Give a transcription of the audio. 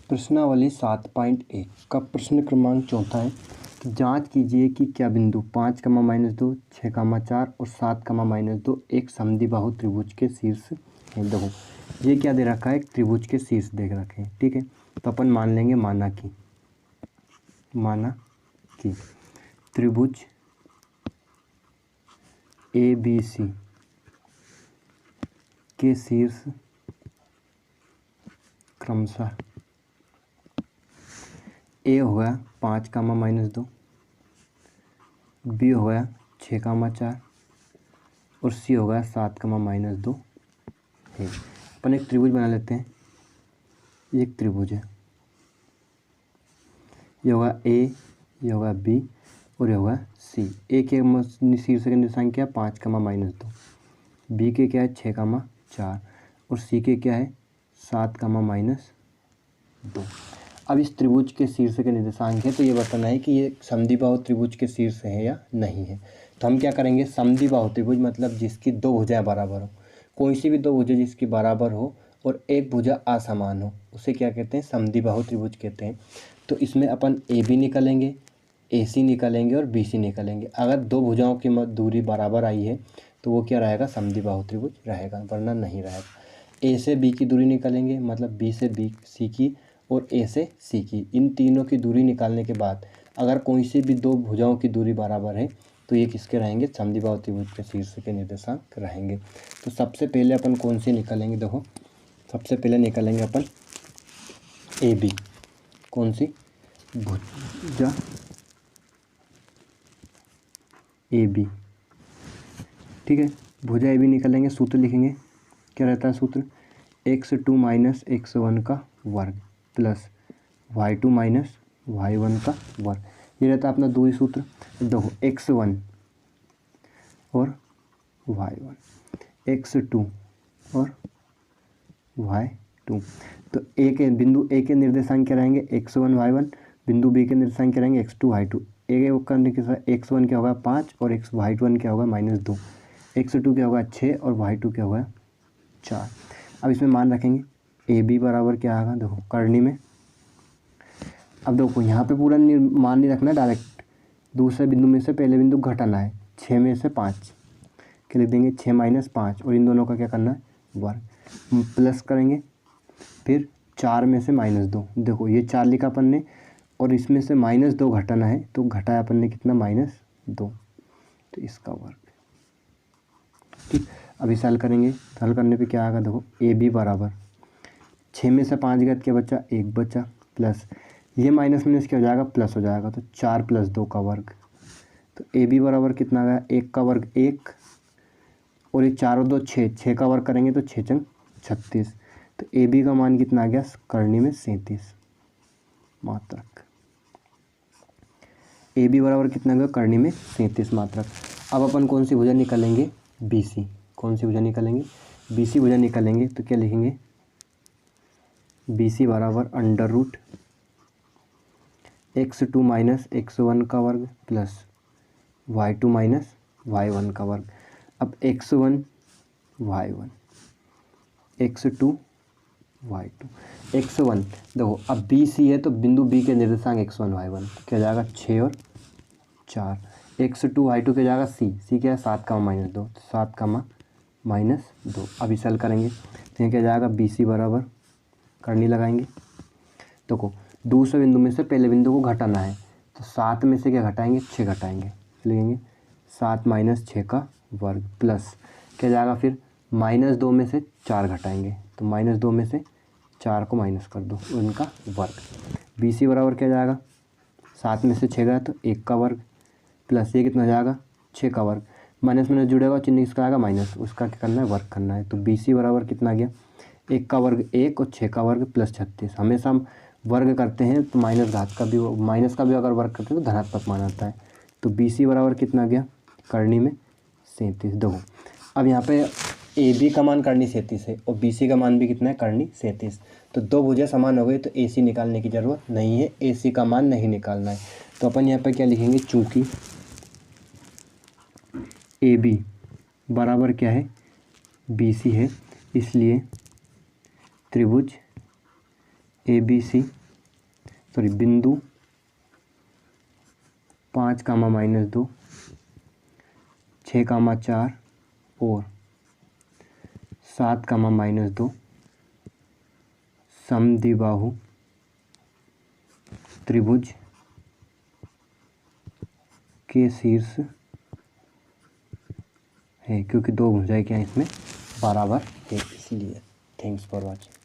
प्रश्नावली 7.1 का प्रश्न क्रमांक चौथा है कि जांच कीजिए कि क्या बिंदु 5, -2, 6, 4 और 7, -2 एक समद्विबाहु त्रिभुज के शीर्ष हैं। देखो ये क्या दे रखा है, एक त्रिभुज के शीर्ष दे रखे हैं। ठीक है, तो अपन मान लेंगे माना कि त्रिभुज ABC के शीर्ष क्रमशः ए हो गया 5, -2, बी हो गया 6, 4 और सी हो गया 7, -2 है। अपन एक त्रिभुज बना लेते हैं। ये एक त्रिभुज है, ये होगा ए, ये होगा बी और ये होगा सी। ए के शीर्ष के निर्देशांक क्या है 5, -2, बी के क्या है 6, 4 और सी के क्या है 7, -2। अब इस त्रिभुज के शीर्ष के निर्देशांक है, तो ये बताना है कि ये समद्विबाहु त्रिभुज के शीर्ष है या नहीं है। तो हम क्या करेंगे, समद्विबाहु त्रिभुज मतलब जिसकी दो भुजाएं बराबर हो, कोई सी भी दो भुजा जिसकी बराबर हो और एक भुजा असमान हो, उसे क्या कहते हैं, समद्विबाहु त्रिभुज कहते हैं। तो इसमें अपन ए बी निकालेंगे, ए सी निकालेंगे और बी सी निकालेंगे। अगर दो भुजाओं की दूरी बराबर आई है तो वो क्या रहेगा, समद्विबाहु त्रिभुज रहेगा, वरना नहीं रहेगा। ए से बी की दूरी निकालेंगे, मतलब बी से बी सी की और ए से सी की। इन तीनों की दूरी निकालने के बाद अगर कोई सी भी दो भुजाओं की दूरी बराबर है तो ये किसके रहेंगे, समद्विबाहु त्रिभुज के शीर्ष के निर्देशांक रहेंगे। तो सबसे पहले अपन कौन सी निकालेंगे, देखो सबसे पहले निकालेंगे अपन ए बी। कौन सी भुजा ए बी, ठीक है, भुजा ए बी निकालेंगे। सूत्र लिखेंगे, क्या रहता है सूत्र, x2 - x1 का वर्ग प्लस y2 - y1 का वर्ग। ये रहता है अपना दूरी सूत्र। देखो x1 और y1, x2 और y2। तो ए के बिंदु ए के निर्देशांक क्या रहेंगे, x1 y1, बिंदु बी के निर्देशांक क्या रहेंगे, x2 y2। ए करने के साथ x1 क्या होगा 5 और y1 क्या होगा -2, x2 क्या होगा 6 और y2 क्या होगा 4। अब इसमें मान रखेंगे ए बी बराबर क्या आएगा, देखो करनी में। अब देखो यहाँ पे पूरा मान नहीं रखना, डायरेक्ट दूसरे बिंदु में से पहले बिंदु घटाना है। 6 में से 5 क्या लिख देंगे, 6 - 5 और इन दोनों का क्या करना है, वर्ग, प्लस करेंगे। फिर 4 में से -2, देखो ये 4 लिखा अपन ने और इसमें से -2 घटाना है, तो घटाया अपन ने कितना, -2, तो इसका वर्ग। ठीक, अभी हल करेंगे। हल करने पे क्या आएगा, देखो ए बी बराबर 6 में से 5 गया, क्या बचा, 1 बचा, प्लस ये माइनस माइनस क्या हो जाएगा, प्लस हो जाएगा, तो 4 + 2 का वर्ग। तो ए बी बराबर कितना आ गया, 1 का वर्ग 1 और ये 4 और 2 6 का वर्ग करेंगे तो 6 × 36। तो ए बी का मान कितना आ गया, करनी में 37 मात्रक। ए बी बराबर कितना गया, करनी में 37 मात्रक। अब अपन कौन सी भुजा निकालेंगे, बी सी। कौन सी भुजा निकालेंगे, बी सी भुजा निकालेंगे। तो क्या लिखेंगे, बी सी बराबर √x2 - x1 का वर्ग प्लस y2 - y1 का वर्ग। अब x1 y1, x2 y2, x1 देखो अब बी सी है तो बिंदु बी के निर्देशांक x1 y1 क्या जाएगा 6 और 4, x2 y2 क्या जाएगा सी क्या है 7, -2, 7, -2। अब इसे हल करेंगे तो ये क्या जाएगा, बी सी बराबर करनी लगाएंगे। देखो दूसरे बिंदु में से पहले बिंदु को घटाना है, तो 7 में से क्या घटाएंगे, 6 घटाएंगे, लिखेंगे 7 - 6 का वर्ग प्लस क्या जाएगा, फिर -2 में से 4 घटाएंगे, तो -2 में से 4 को माइनस कर दो, उनका वर्ग। बी सी बराबर क्या जाएगा, 7 में से 6 गया तो 1 का वर्ग प्लस ये कितना जाएगा 6 का वर्ग, माइनस माइनस जुड़ेगा, चिन्ह किसका आएगा माइनस, उसका क्या करना है, वर्ग करना है। तो बी सी बराबर कितना गया, 1 का वर्ग 1 और 6 का वर्ग प्लस 36। हमेशा हम वर्ग करते हैं तो माइनस का भी अगर वर्ग करते हैं तो धनात्मक मान आता है। तो बी सी बराबर कितना गया, करनी में 37। देखो अब यहाँ पे ए बी का मान करनी 37 है और बी सी का मान भी कितना है, करनी 37। तो दो भुजा समान हो गई, तो ए सी निकालने की ज़रूरत नहीं है, ए सी का मान नहीं निकालना है। तो अपन यहाँ पे क्या लिखेंगे, चूँकि ए बी बराबर क्या है, BC है, इसलिए त्रिभुज ABC बिंदु 5, -2, 6, 4 और 7, -2 समद्विबाहु त्रिभुज के शीर्ष है, क्योंकि दो भुजाएं क्या इसमें बराबर है, इसलिए। Thanks for watching.